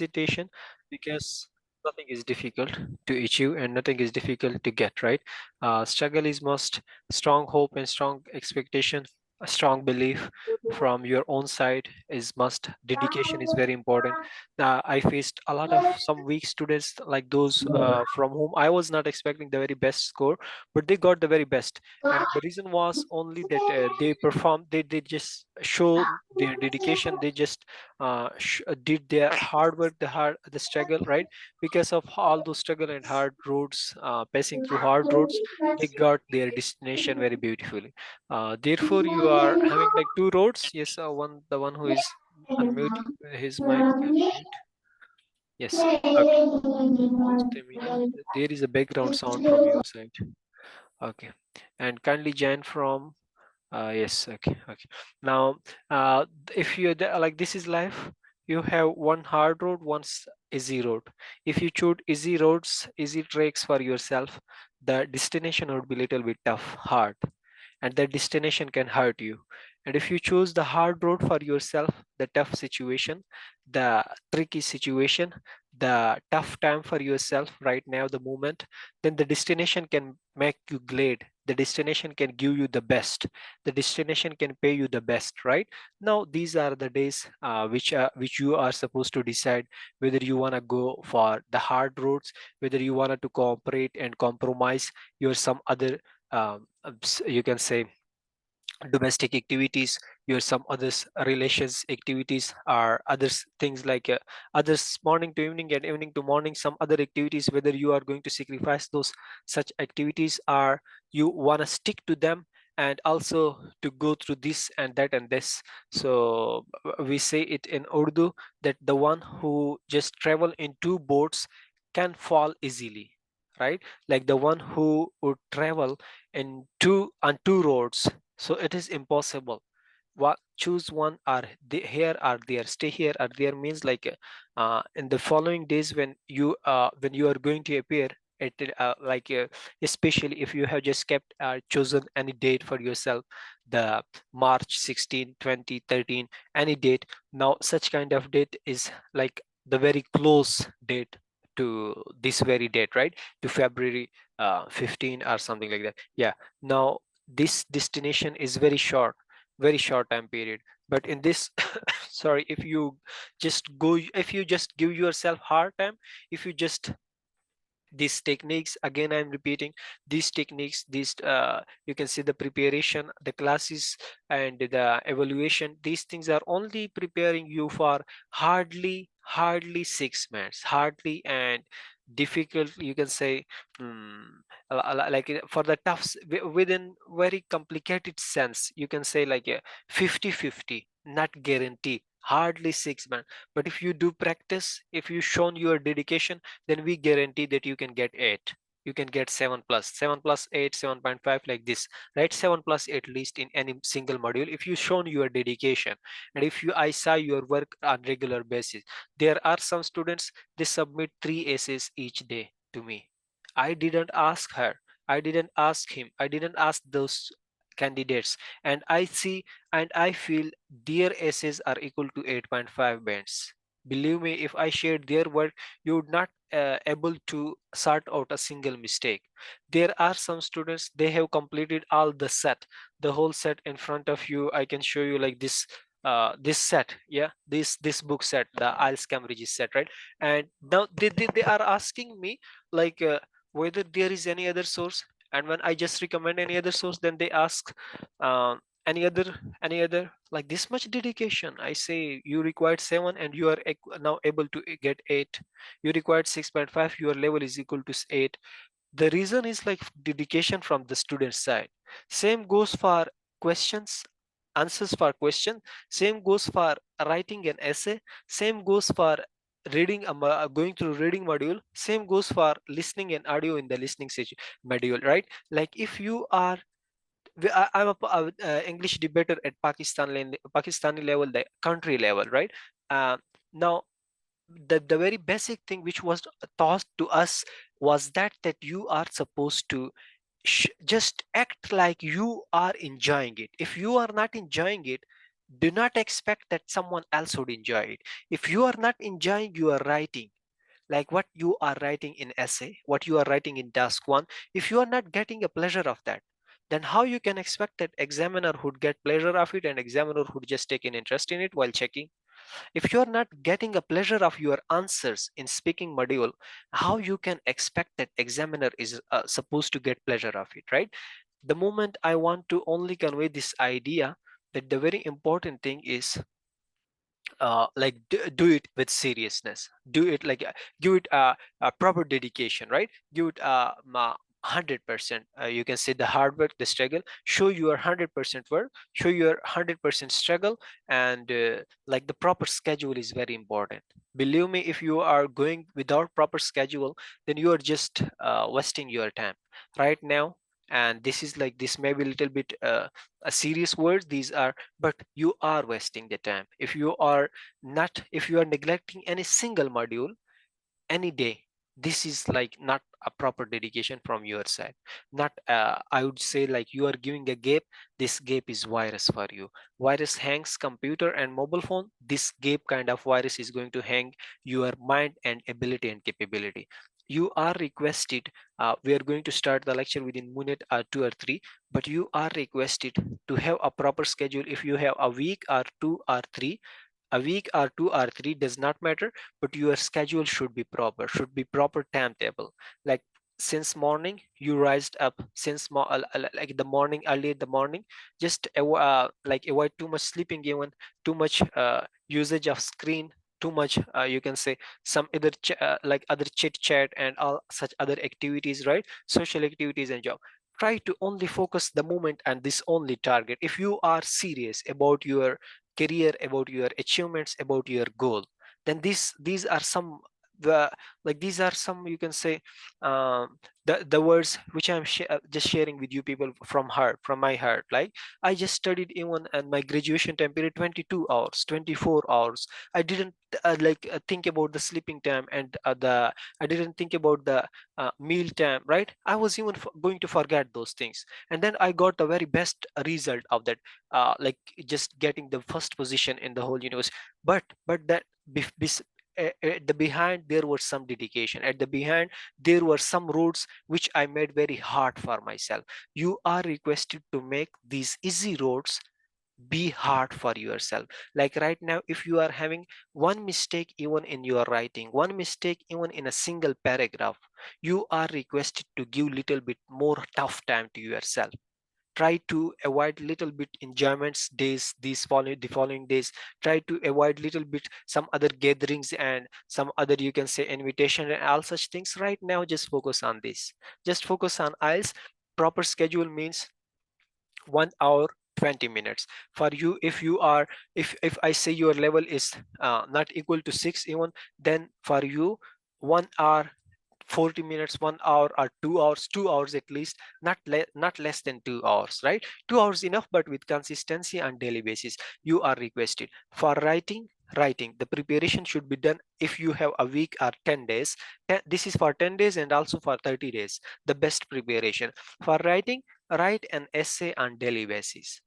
hesitation, because nothing is difficult to achieve and nothing is difficult to get, right? Struggle is most strong hope and strong expectation, a strong belief from your own side is must. Dedication is very important. I faced a lot of some weak students like those from whom I was not expecting the very best score, but they got the very best. And the reason was only that they performed, they just show their dedication, they just did their hard work, the struggle, right? Because of all those struggle and hard roads, passing through hard roads, they got their destination very beautifully. Therefore you are having like two roads. Yes, the one who is unmuting his mic can mute. Yes. Okay. Just a minute. There is a background sound from your side. Okay. And kindly join from yes, okay, okay. Now, if you like, this is life. You have one hard road, easy road. If you choose easy roads, easy tracks for yourself, the destination would be little bit tough, hard, and that destination can hurt you. And if you choose the hard road for yourself, the tough situation, the tricky situation, the tough time for yourself right now, the moment, then the destination can make you glad. The destination can give you the best. The destination can pay you the best, right? Now, these are the days which you are supposed to decide whether you want to go for the hard roads, whether you want to cooperate and compromise your some other you can say domestic activities, your some others relations activities, or others things like others morning to evening and evening to morning, some other activities, whether you are going to sacrifice those such activities or you want to stick to them, and also to go through this and that and this. So we say it in Urdu that the one who just travel in two boats can fall easily, right? Like the one who would travel in two roads, so it is impossible. What choose one or here or there, stay here or there means like in the following days when you are going to appear at especially if you have just kept chosen any date for yourself, the March 16, 20, 13, any date. Now such kind of date is like the very close date to this very date, right? To February 15 or something like that. Yeah. Now this destination is very short time period. But in this sorry, if you just give yourself hard time, if you just these techniques, again I'm repeating, these techniques, these you can see the preparation, the classes and the evaluation, these things are only preparing you for hardly 6 months, hardly, and difficult, you can say, mm, like for the toughs within very complicated sense, you can say like a 50-50, not guarantee, hardly 6 months. But if you do practice, if you shown your dedication, then we guarantee that you can get 8, you can get 7 plus 8, 7.5, like this, right? 7 plus 8 least in any single module if you shown your dedication. And if you I saw your work on regular basis, there are some students, they submit 3 essays each day to me. I didn't ask her, I didn't ask him, I didn't ask those candidates, and I see and I feel their essays are equal to 8.5 bands. Believe me, if I shared their work, you would not able to sort out a single mistake. There are some students, they have completed all the set, the whole set in front of you. I can show you like this set, yeah, this book set, the 𝐼LTS Cambridge set, right? And now they are asking me like whether there is any other source, and when I just recommend any other source, then they ask um, any other like this much dedication. I say you required 7 and you are now able to get 8. You required 6.5, your level is equal to 8. The reason is like dedication from the student side. Same goes for questions, answers for question, same goes for writing an essay, same goes for reading going through reading module, same goes for listening and audio in the listening module, right? Like if you are I'm English debater at Pakistani level, the country level, right? Now the very basic thing which was taught to us was that you are supposed to just act like you are enjoying it. If you are not enjoying it, Do not expect that someone else would enjoy it. If you are not enjoying your writing, like what you are writing in essay, what you are writing in task one, if you are not getting a pleasure of that, then how you can expect that examiner would get pleasure of it and examiner would just take an interest in it while checking? If you are not getting a pleasure of your answers in speaking module, how you can expect that examiner is supposed to get pleasure of it, right? The moment I want to only convey this idea that the very important thing is like do it with seriousness, do it like give it a proper dedication, right? Give it 100%, you can say the hard work, the struggle, show your 100% work, show your 100% struggle. And like the proper schedule is very important. Believe me, if you are going without proper schedule, then you are just wasting your time right now. And this is like, this may be a little bit a serious words these are, but you are wasting the time if you are not, if you are neglecting any single module any day. This is like not a proper dedication from your side. Not I would say like you are giving a gap. This gap is virus for you. Virus hangs computer and mobile phone. This gap kind of virus is going to hang your mind and ability and capability. You are requested, we are going to start the lecture within minute 2 or 3, but you are requested to have a proper schedule. If you have a week or 2 or 3, a week or 2 or 3 does not matter, but your schedule should be proper, should be proper timetable. Like since morning you rised up, since like the morning, early in the morning, just like avoid too much sleeping, even too much usage of screen, too much you can say some other like other chit chat and all such other activities, right? Social activities and job. Try to only focus the moment and this only target. If you are serious about your career, about your achievements, about your goal, then these are some, the like these are some, you can say, the words which I'm just sharing with you people from heart, from my heart. Like I just studied even and my graduation time period 22 hours, 24 hours. I didn't think about the sleeping time and the I didn't think about the meal time, right? I was even going to forget those things, and then I got the very best result of that, like just getting the first position in the whole universe. But that at the behind there was some dedication, at the behind there were some roads which I made very hard for myself. You are requested to make these easy roads be hard for yourself. Like right now, if you are having one mistake even in your writing, one mistake even in a single paragraph, you are requested to give little bit more tough time to yourself. Try to avoid little bit enjoyments days, these following the following days. Try to avoid little bit some other gatherings and some other, you can say, invitation and all such things. Right now just focus on this, just focus on IELTS. Proper schedule means 1 hour 20 minutes for you. If you are, if I say your level is not equal to 6 even, then for you 1 hour 40 minutes, 1 hour or 2 hours, 2 hours at least, not less than 2 hours, right? 2 hours enough, but with consistency on daily basis. You are requested for writing, the preparation should be done. If you have a week or 10 days, this is for 10 days and also for 30 days, the best preparation for writing. Write an essay on daily basis.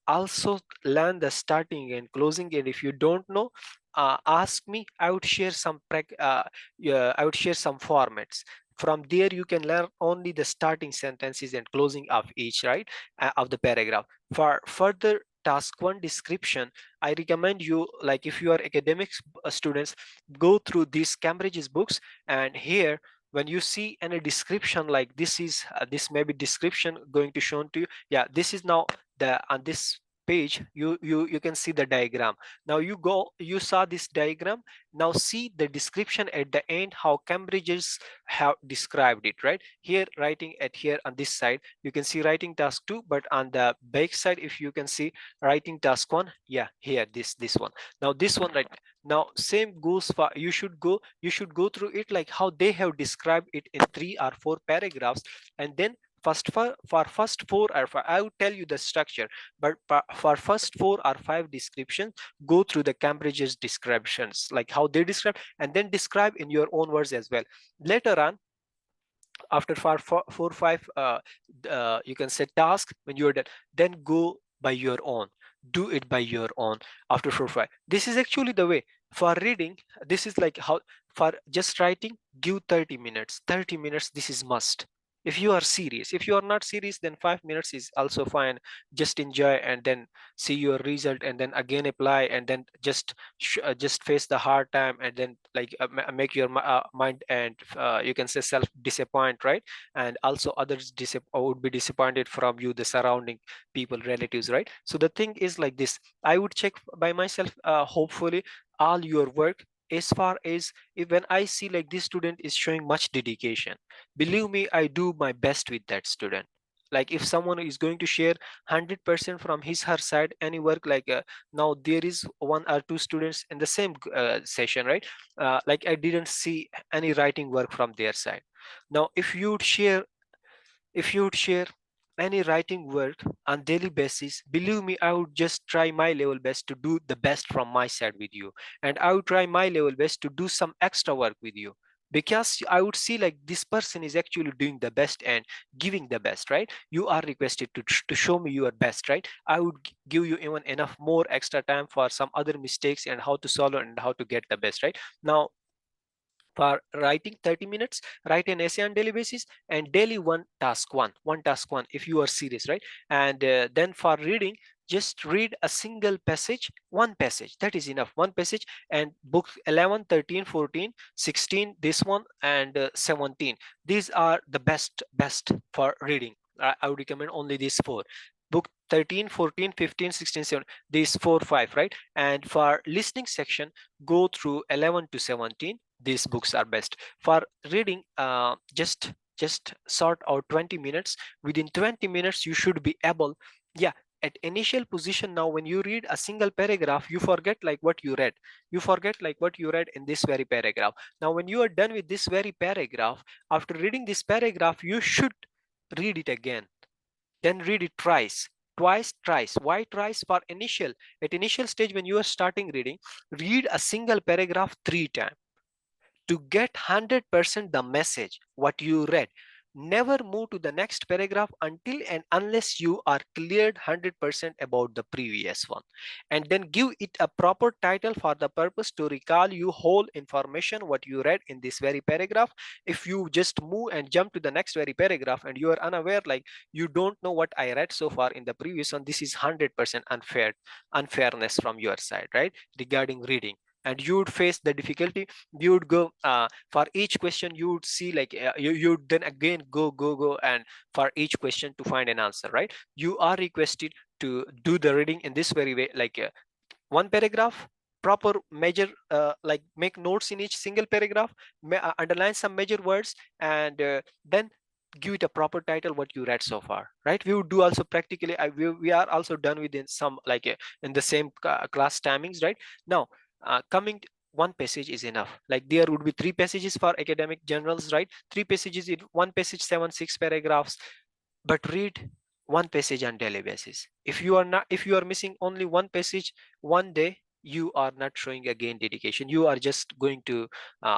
Also learn the starting and closing, and if you don't know, ask me. I would share some yeah, I would share some formats. From there you can learn only the starting sentences and closing of each, right, of the paragraph. For further task one description, I recommend you, like if you are academics students, go through these Cambridge's books. And here when you see any description like this is this may be description going to shown to you. Yeah, this is now the on this page, you can see the diagram. Now you saw this diagram. Now see the description at the end, how Cambridge's have described it, right? Here writing at here on this side, you can see writing task 2, but on the back side, if you can see writing task 1, yeah, here this one. Now this one, right? Now same goes for, you should go through it like how they have described it in 3 or 4 paragraphs. And then for first 4 or 5, I will tell you the structure, but for first 4 or 5 descriptions, go through the Cambridge's descriptions, like how they describe, and then describe in your own words as well. Later on, after 4 or 5 you can say task, when you're done, then go by your own. do it by your own after 4 5. This is actually the way for reading. This is like how for just writing, give 30 minutes. 30 minutes, this is must. If you are serious, if you are not serious, then 5 minutes is also fine. Just enjoy and then see your result, and then again apply, and then just face the hard time, and then like make your mind, and you can say self disappoint, right? And also others would be disappointed from you, the surrounding people, relatives, right? So the thing is like this, I would check by myself, hopefully all your work, as far as if when I see like this student is showing much dedication, believe me, I do my best with that student. Like if someone is going to share 100% from his her side any work, like now there is one or two students in the same session, right? Like I didn't see any writing work from their side. Now if you would share any writing work on daily basis, believe me, I would just try my level best to do the best from my side with you, and I would try my level best to do some extra work with you, because I would see like this person is actually doing the best and giving the best, right? You are requested to show me your best, right? I would give you even enough more extra time for some other mistakes and how to solve and how to get the best, right? Now for writing 30 minutes, write an essay on daily basis, and daily one task one if you are serious, right? And then for reading, just read a single passage, one passage, that is enough, one passage. And book 11, 13, 14, 16, this one, and 17, these are the best for reading. I would recommend only these four: book 13, 14, 15, 16, 17, these 4 5, right? And for listening section, go through 11 to 17. These books are best for reading. Just sort out 20 minutes. Within 20 minutes you should be able, yeah, at initial position. Now when you read a single paragraph, you forget like what you read, in this very paragraph. Now when you are done with this very paragraph, after reading this paragraph, you should read it again, then read it twice. Why twice? For initial, at initial stage when you are starting reading, read a single paragraph 3 times to get 100% the message what you read. Never move to the next paragraph until and unless you are cleared 100% about the previous one, and then give it a proper title for the purpose to recall you whole information what you read in this very paragraph. If you just move and jump to the next very paragraph and you are unaware, like you don't know what I read so far in the previous one, this is 100% unfairness from your side, right, regarding reading. And you would face the difficulty. You would go for each question, you would see like you would then again go and for each question to find an answer, right? You are requested to do the reading in this very way, like one paragraph, proper measure, like make notes in each single paragraph, underline some major words, and then give it a proper title what you read so far, right? We would do also practically. We are also done within some like in the same class timings, right? Now coming one passage is enough. Like there would be 3 passages for academic journals, right? 3 passages in one passage, 7 6 paragraphs. But read one passage on daily basis. If you are not, if you are missing only one passage one day, you are not showing again dedication. You are just going to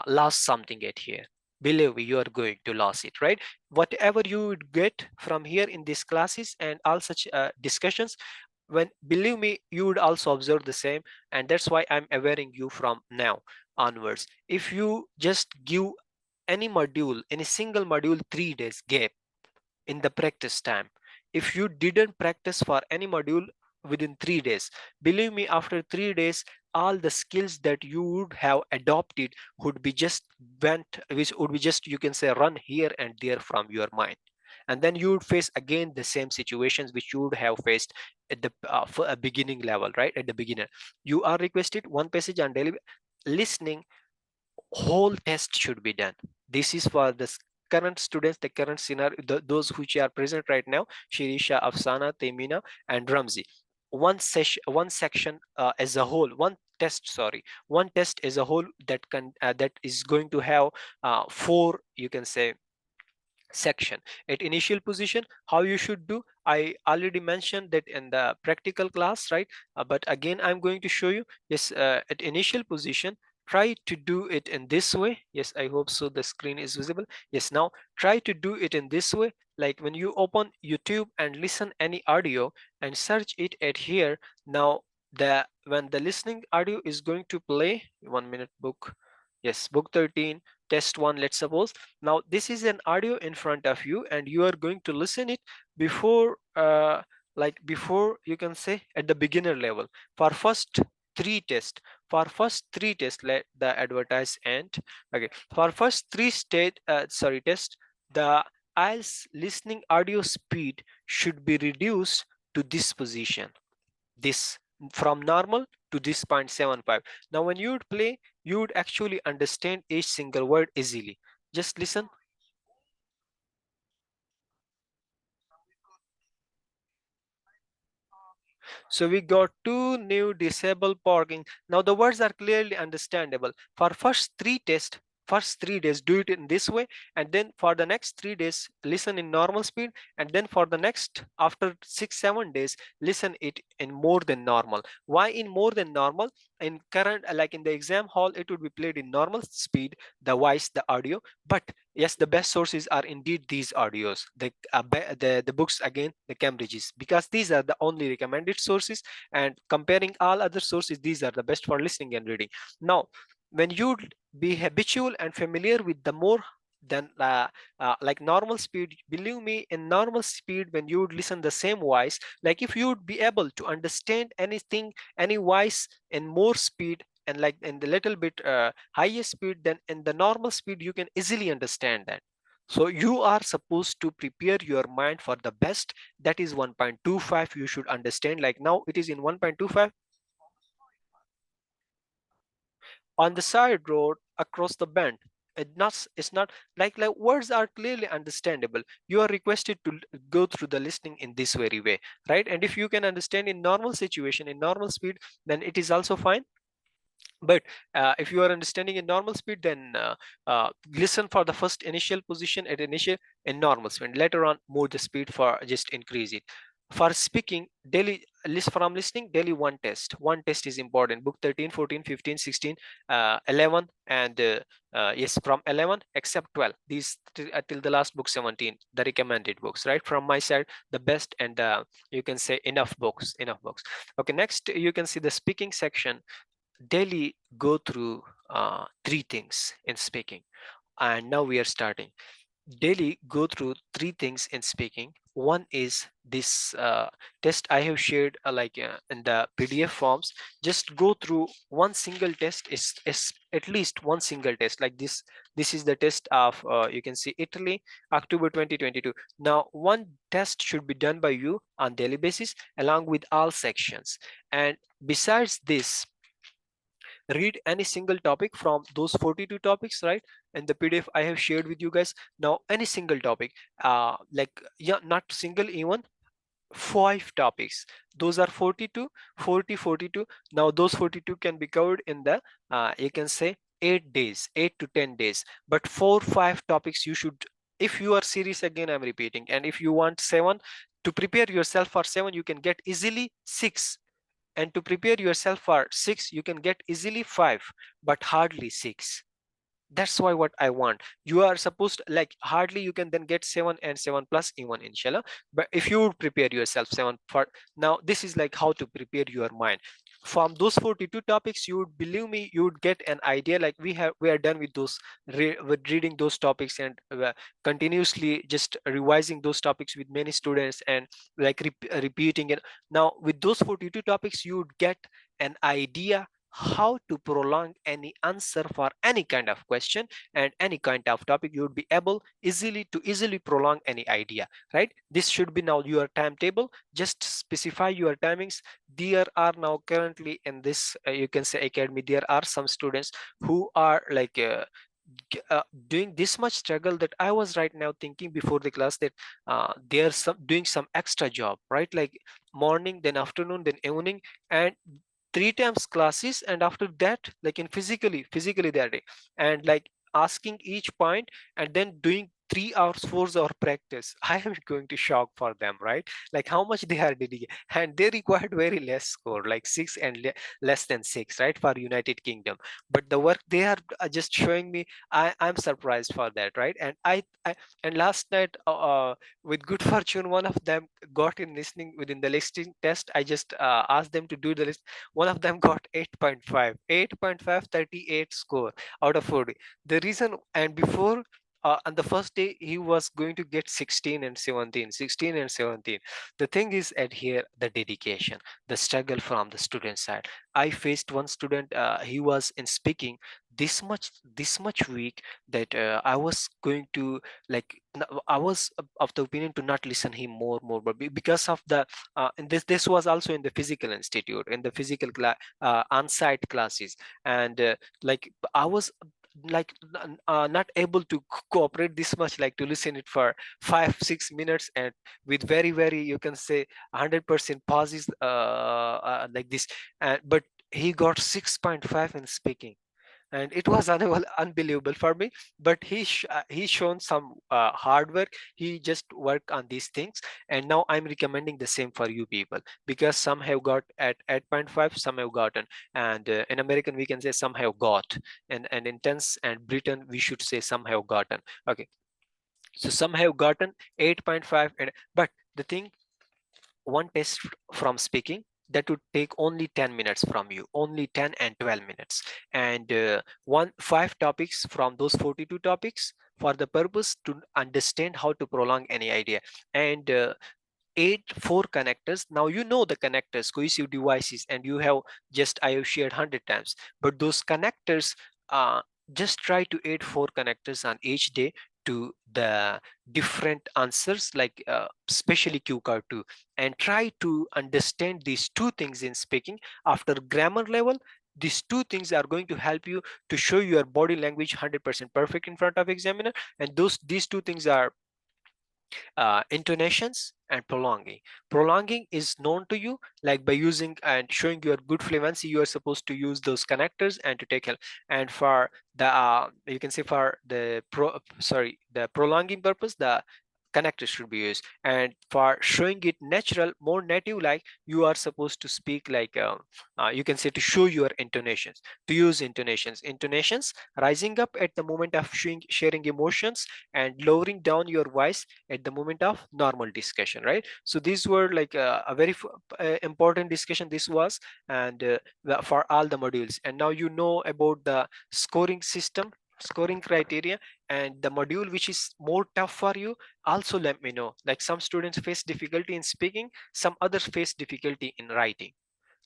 lose something at here. Believe me, you are going to lose it, right? Whatever you would get from here in these classes and all such discussions, when believe me, you would also observe the same. And that's why I'm awareing you from now onwards. If you just give any module, any single module, 3 days gap in the practice time, if you didn't practice for any module within 3 days, believe me, after 3 days, all the skills that you would have adopted would be just which would be just, you can say, run here and there from your mind. And then you would face again the same situations which you would have faced at the for a beginning level, right? At the beginner, you are requested one passage on daily listening. Whole test should be done. This is for the current students, the current scenario, those which are present right now: Shirisha, Afsana, Temina, and Ramzi. One section as a whole, one test as a whole, that is going to have 4, you can say, section. At initial position, how you should do, I already mentioned that in the practical class, right? But again, I'm going to show you. Yes, at initial position, try to do it in this way. Yes, I hope so the screen is visible. Yes, now try to do it in this way. like when you open YouTube and listen any audio and search it at here, now when the listening audio is going to play, 1 minute book, yes, book 13 test 1, let's suppose. Now this is an audio in front of you and you are going to listen it before before, you can say, at the beginner level. For first three tests, let the advertise and okay, for first three test, the IELTS listening audio speed should be reduced to this position, this, from normal to this 0.75. Now when you would play, you would actually understand each single word easily. Just listen. So we got two new disabled parking. Now the words are clearly understandable. For first 3 days do it in this way, and then for the next 3 days listen in normal speed, and then for the next, after 6-7 days, listen it in more than normal. Why in more than normal? In current, like in the exam hall, it would be played in normal speed, the voice, the audio. But yes, the best sources are indeed these audios, the books, again the Cambridges, because these are the only recommended sources, and comparing all other sources, these are the best for listening and reading. Now when you be habitual and familiar with the more than like normal speed, believe me, in normal speed, when you would listen the same voice, like if you would be able to understand anything, any voice in more speed, and like in the little bit higher speed than in the normal speed, you can easily understand that. So you are supposed to prepare your mind for the best. That is 1.25, you should understand. Like now it is in 1.25 on the side road across the bend. It's not like words are clearly understandable. You are requested to go through the listening in this very way, right? And if you can understand in normal situation, in normal speed, then it is also fine. But if you are understanding in normal speed, then listen for the first initial position at initial in normal speed, later on more the speed for just increase it. For speaking daily, list from listening daily, one test is important. Book 13, 14, 15, 16, 11, and yes, from 11 except 12, these till the last book 17, the recommended books, right? From my side, the best, and you can say enough books. Okay, next you can see the speaking section. Daily go through three things in speaking, and now we are starting. Daily go through three things in speaking. One is this test I have shared in the PDF forms. Just go through one single test, is at least one single test like this is the test of you can see Italy, October 2022. Now one test should be done by you on daily basis along with all sections. And besides this, read any single topic from those 42 topics, right? And the PDF I have shared with you guys. Now any single topic, yeah, not single, even 5 topics. Those are 42, 40, 42. Now those 42 can be covered in the you can say 8 days, 8 to 10 days. But 4-5 topics you should, if you are serious, again I'm repeating, and if you want 7 to prepare yourself for 7, you can get easily 6. And to prepare yourself for 6, you can get easily 5, but hardly 6. That's why what I want, you are supposed, like hardly you can then get 7 and 7 plus even, inshallah. But if you would prepare yourself 7 for, now this is like how to prepare your mind from those 42 topics. You would, believe me, you would get an idea. Like we are done with those with reading those topics, and continuously just revising those topics with many students, and like repeating it. Now with those 42 topics, you would get an idea how to prolong any answer for any kind of question and any kind of topic. You would be able easily prolong any idea, right? This should be now your timetable. Just specify your timings. There are now currently in this you can say academy, there are some students who are like doing this much struggle, that I was right now thinking before the class that they are doing some extra job, right? Like morning, then afternoon, then evening, and 3 times classes, and after that like in physically that day, and like asking each point and then doing 3 hours, 4 hour practice, I am going to shock for them, right? Like how much they are dedicated, and they required very less score, like 6 and less than 6, right, for United Kingdom. But the work they are just showing me, I'm surprised for that, right? And I and last night, with good fortune, one of them got in listening within the listening test. I just asked them to do the list. One of them got 8.5, 8.5, 38 score out of 40. The reason, and before, on the first day he was going to get 16 and 17, 16 and 17. The thing is at here, the dedication, the struggle from the student side. I faced one student, he was in speaking this much weak that I was going to, like, I was of the opinion to not listen him more, but because of the and this was also in the physical institute, in the physical on-site classes. And like I was like not able to cooperate this much, like to listen it for 5-6 minutes, and with very, you can say, 100% pauses, like this. And but he got 6.5 in speaking, and it was unbelievable for me. But he shown some hard work. He just worked on these things, and now I'm recommending the same for you people, because some have got at 8.5, some have gotten, and in American we can say some have got, and in tense and Britain we should say some have gotten. Okay, so some have gotten 8.5, and but the thing, one test from speaking, that would take only 10 minutes from you, only 10 and 12 minutes. And 5 topics from those 42 topics, for the purpose to understand how to prolong any idea. And 4 connectors. Now you know the connectors, cohesive devices, and you have just, I have shared 100 times. But those connectors, uh, just try to add 4 connectors on each day to the different answers, like especially Q card 2, and try to understand these 2 things in speaking. After grammar level, these 2 things are going to help you to show your body language 100% perfect in front of examiner. And these 2 things are intonations and prolonging. Prolonging is known to you, like by using and showing your good fluency, you are supposed to use those connectors and to take help. And for the you can say for the the prolonging purpose, the connectors should be used. And for showing it natural, more native, like you are supposed to speak like you can say, to show your intonations, to use intonations rising up at the moment of sharing emotions, and lowering down your voice at the moment of normal discussion, right? So these were like a very important discussion this was, and for all the modules. And now you know about the scoring system, scoring criteria. And the module which is more tough for you, also let me know. Like some students face difficulty in speaking, some others face difficulty in writing.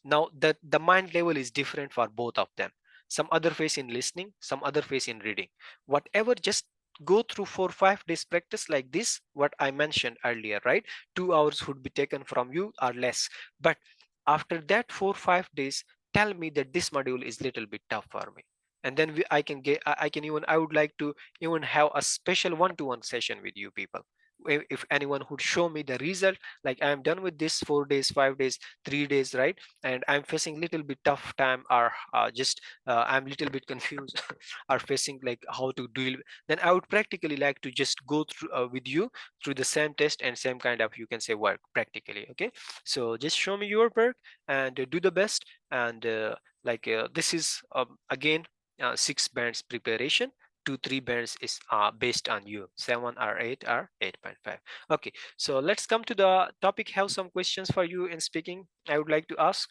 Now the mind level is different for both of them. Some other face in listening, some other face in reading. Whatever, just go through 4-5 days practice like this, what I mentioned earlier, right? 2 hours would be taken from you or less. But after that 4-5 days, tell me that this module is little bit tough for me, and then I can get, I can even, I would like to even have a special one-to-one session with you people. If anyone would show me the result, like I'm done with this 4 days, 5 days, 3 days, right? And I'm facing little bit tough time, or just I'm little bit confused or facing like how to deal, then I would practically like to just go through with you through the same test and same kind of, you can say, work practically. Okay, so just show me your work and do the best. And this is again 6 bands preparation. 2-3 bands is based on you, 7 or 8 or 8.5. Okay, so let's come to the topic. Have some questions for you in speaking I would like to ask.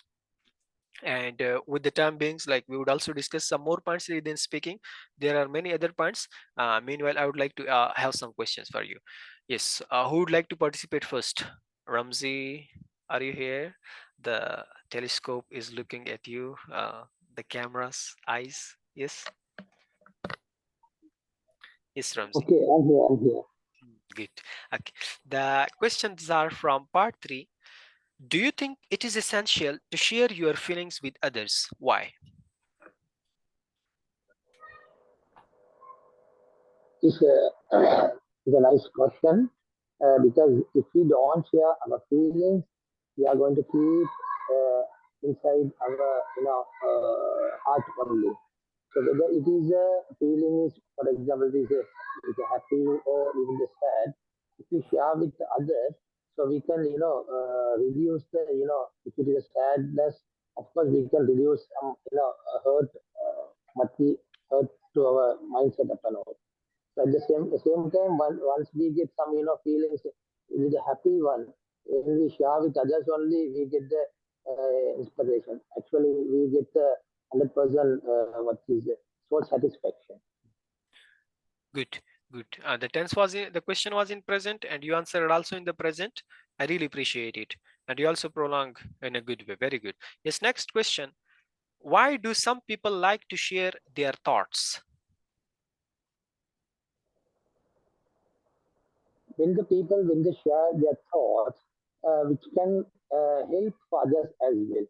And with the time beings, like we would also discuss some more points within speaking. There are many other points. Meanwhile, I would like to have some questions for you. Yes, who would like to participate first? Ramzi, are you here? The telescope is looking at you, the camera's eyes. Yes. Yes, Ramzi. Okay, I'm here. I'm here. Good. Okay, the questions are from part 3. Do you think it is essential to share your feelings with others? Why? It's it's a nice question because if we don't share our feelings, we are going to keep inside our heart only. So whether it is a feeling is, for example, it is a with the happy or even the sad, if we share with the others, so we can, reduce the, if it is a sadness, of course we can reduce some, hurt, material hurt to our mindset upon all. So at the same time, once we get some, feelings with a happy one, when we share with others only, we get the inspiration. Actually, we get the 100% what is soul satisfaction. Good, good. The question was in present, and you answered also in the present. I really appreciate it, and you also prolong in a good way. Very good. Yes. Next question. Why do some people like to share their thoughts? When they share their thoughts, which can help for others as well.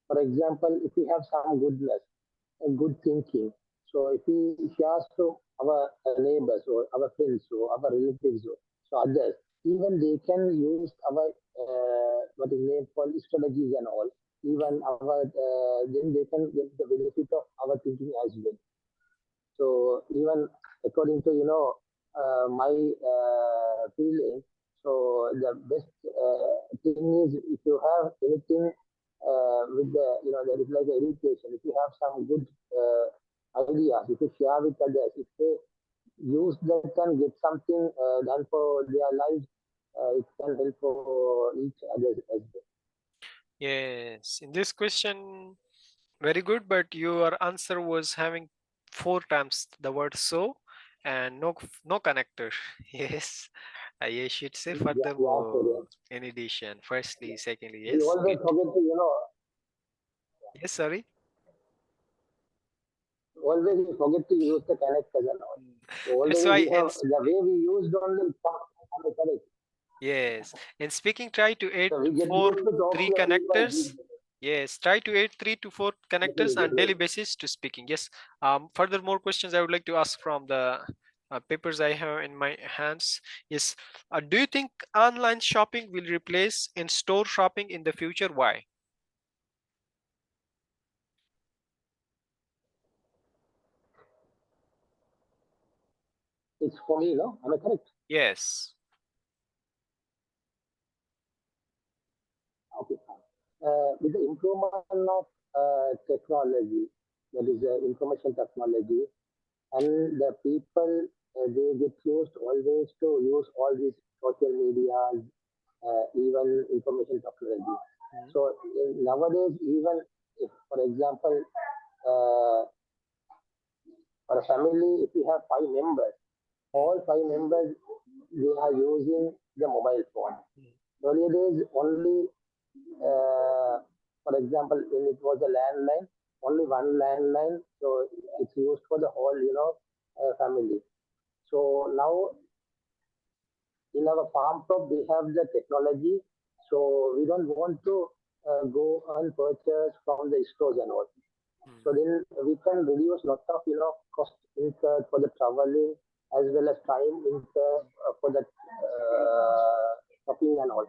For example, if we have some goodness, good thinking, so if we share to our neighbors or our friends or our relatives or so others, even they can use our what is name called strategies and all. Even our then they can get the benefit of our thinking as well. So even according to my feeling, so the best thing is if you have anything with the there is like education. If you have some good ideas, if you share with others, if they use that and get something done for their lives, it can help for each other as well. Yes. In this question, very good, but your answer was having 4 times the word so and no connector. Yes. I should say Yeah, furthermore in addition. Firstly, secondly, we yes. always Good. forget to Yes, sorry. always we forget to use the connectors and all. So That's already why we have the way we used only correct. yes. In speaking, try to add So we get 4 used to talk 3 to everybody. connectors. Yes, try to add 3 to 4 connectors on daily basis to speaking. Yes. Further more questions I would like to ask from the papers I have in my hands. Yes. Do you think online shopping will replace in-store shopping in the future? Why? It's for me, no? Am I correct? Yes. Okay, fine. With the improvement of technology, that is information technology, and the people they get used always to use all these social medias, even information technology. So nowadays, even if, for example, uh, for a family, if you have 5 members, all 5 members they are using the mobile phone. Earlier days, only for example, when it was a landline, only one landline, so it's used for the whole, family. So now in our farm shop, we have the technology, so we don't want to go and purchase from the stores and all. So then we can reduce lot of cost incurred for the traveling as well as time incurred for the shopping and all.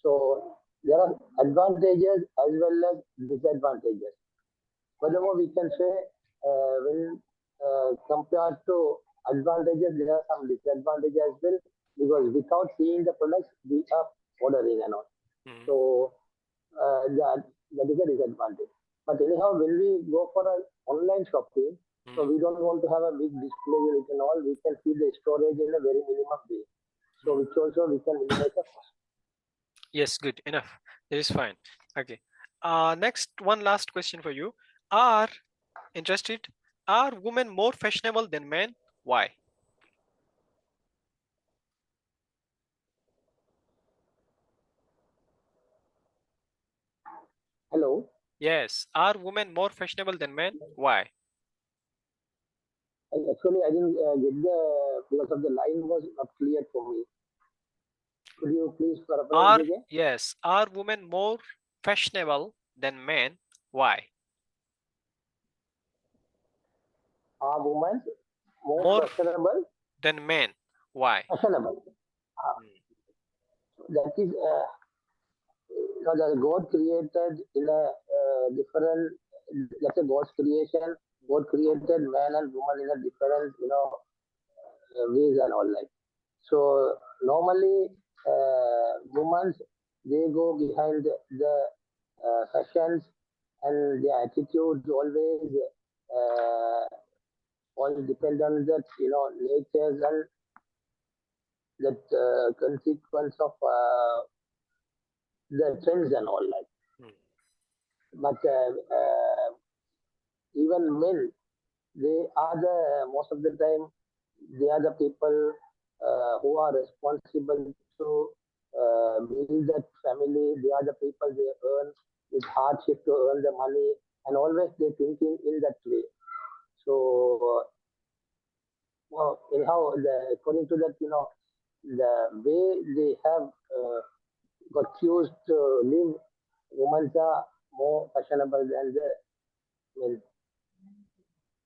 So there are advantages as well as disadvantages. Furthermore, we can say when compared to advantages, there are some disadvantages as well because without seeing the products, we are ordering and all. So that is a disadvantage. But anyhow, when we go for an online shopping, so we don't want to have a big display unit and all. We can see the storage in a very minimum way. So which also we can minimize the cost. Yes, good enough. That is fine. Okay. Next, one last question for you. Are interested? Are women more fashionable than men? Why? Hello. Yes. Are women more fashionable than men? Why? Actually, I didn't get the because of the line was not clear for me. Could you please paraphrase again? Yes. Are women more fashionable than men? Why? Are women more More fashionable? than men. Why? Fashionable. That is, that God created in a different. That's a God's creation. God created man and woman in a different, ways and all like. So normally, women they go behind the fashions and their attitudes always all depend on that natures and that consequence of the trends and all like. mm, But even men, they are the most of the time they are the people who are responsible to build that family. They are the people they earn with hardship to earn the money, and always they thinking in that way. So well, anyhow, according to that, the way they have got used to live, women are more fashionable than the men.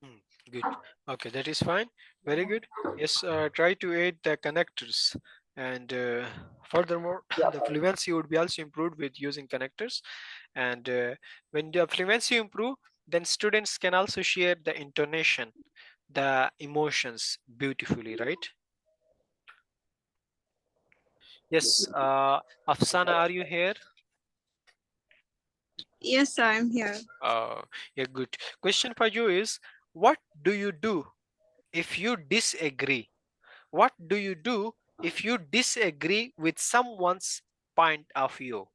mm. Good. Okay, that is fine. Very good. Yes, try to add the connectors. And furthermore, Yeah, the fine. fluency would be also improved with using connectors. And when the fluency improve, then students can also share the intonation, the emotions beautifully, right? Yes, Afsana, are you here? Yes, I'm here. Yeah, good. Question for you is, what do you do if you disagree? What do you do if you disagree with someone's point of view?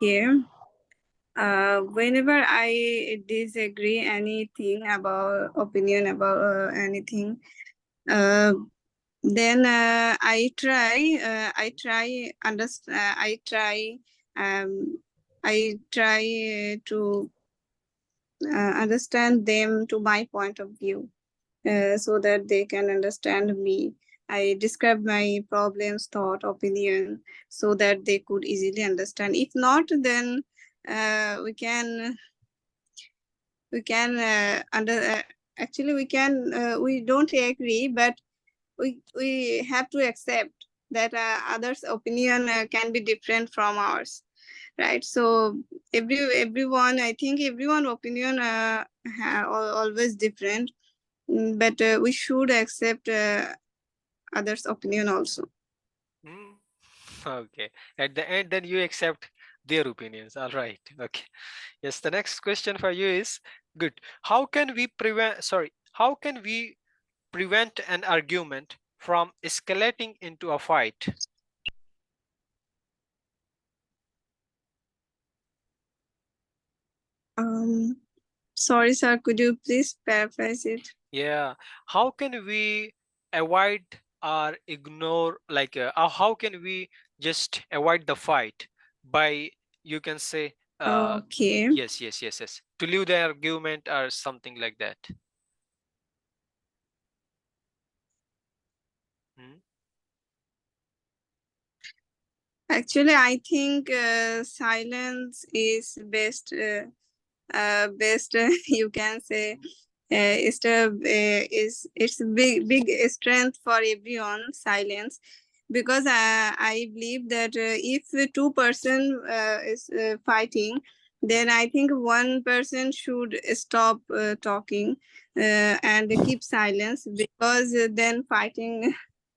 Okay. Whenever I disagree anything about opinion about anything, uh, then um, I try to understand them to my point of view, so that they can understand me. I describe my problems, thought, opinion, so that they could easily understand. If not, then we can actually we don't agree, but we have to accept that others' opinion can be different from ours, right? So everyone, I think everyone opinion always different. But we should accept others' opinion also. Hmm. Okay. At the end, then you accept their opinions. All right. Okay. Yes. The next question for you is good. How can we prevent? Sorry. How can we prevent an argument from escalating into a fight? Um, Sorry, sir. Could you please paraphrase it? Yeah. How can we avoid or ignore, like, how can we just avoid the fight by, you can say, Okay. yes, yes, yes, yes, to leave the argument or something like that. Hmm? Actually, I think silence is best. Best you can say is it's a big strength for everyone. Silence, because I believe that if the two-person is fighting, then I think one person should stop talking and keep silence, because then fighting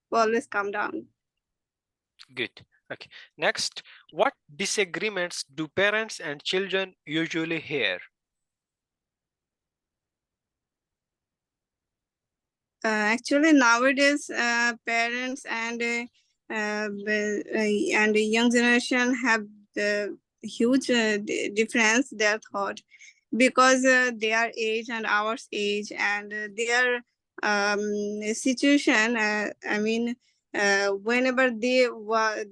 will always come down. Good. Okay. Next, what disagreements do parents and children usually hear? Actually, nowadays, parents and the young generation have the huge difference their thought, because their age and our age and their situation. I mean, whenever they was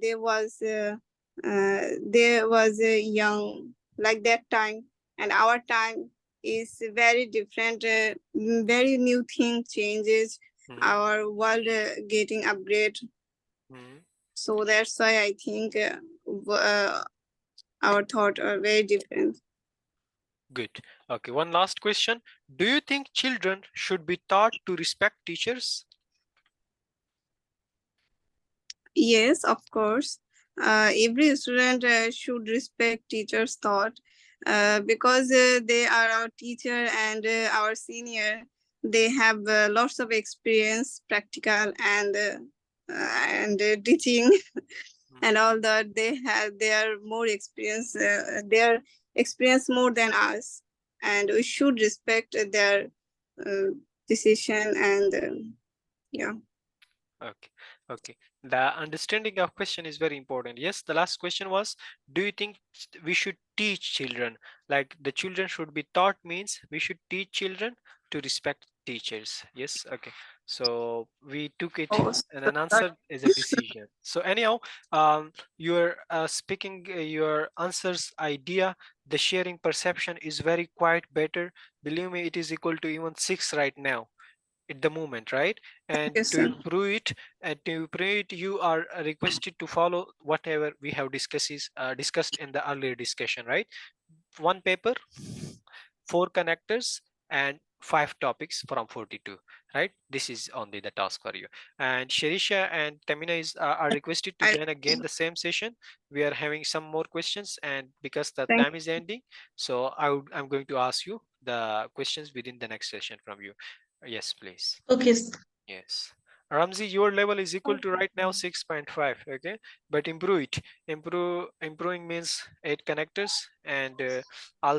young like that time, and our time is very different. Very new thing changes, Hmm. our world getting upgrade. Hmm. So that's why I think our thought are very different. Good. Okay. One last question. Do you think children should be taught to respect teachers? Yes, of course. Every student should respect teachers' thought. because they are our teacher and our senior. They have lots of experience, practical and teaching and all that. They are more experienced. They are experienced more than us, and we should respect their uh, decision and yeah. Okay, okay. The understanding of question is very important. Yes, the last question was, do you think we should teach children? Like the children should be taught means we should teach children to respect teachers. Yes, okay. So we took it Oh, and an answer is a decision. So anyhow, you're speaking your answers idea, the sharing perception is very quite better. Believe me, it is equal to even 6 right now at the moment, right? And yes, to sir. improve it, you are requested to follow whatever we have discussed in the earlier discussion, right? One paper, 4 connectors, and 5 topics from 42, right? This is only the task for you. And Sharisha and Tamina are requested to I join again the same session. We are having some more questions, and because the thank time is ending, so I'm going to ask you the questions within the next session from you. Yes, please. Okay. Yes. Ramzi, your level is equal to right now 6.5. Okay, but improve it. Improving means 8 connectors, and also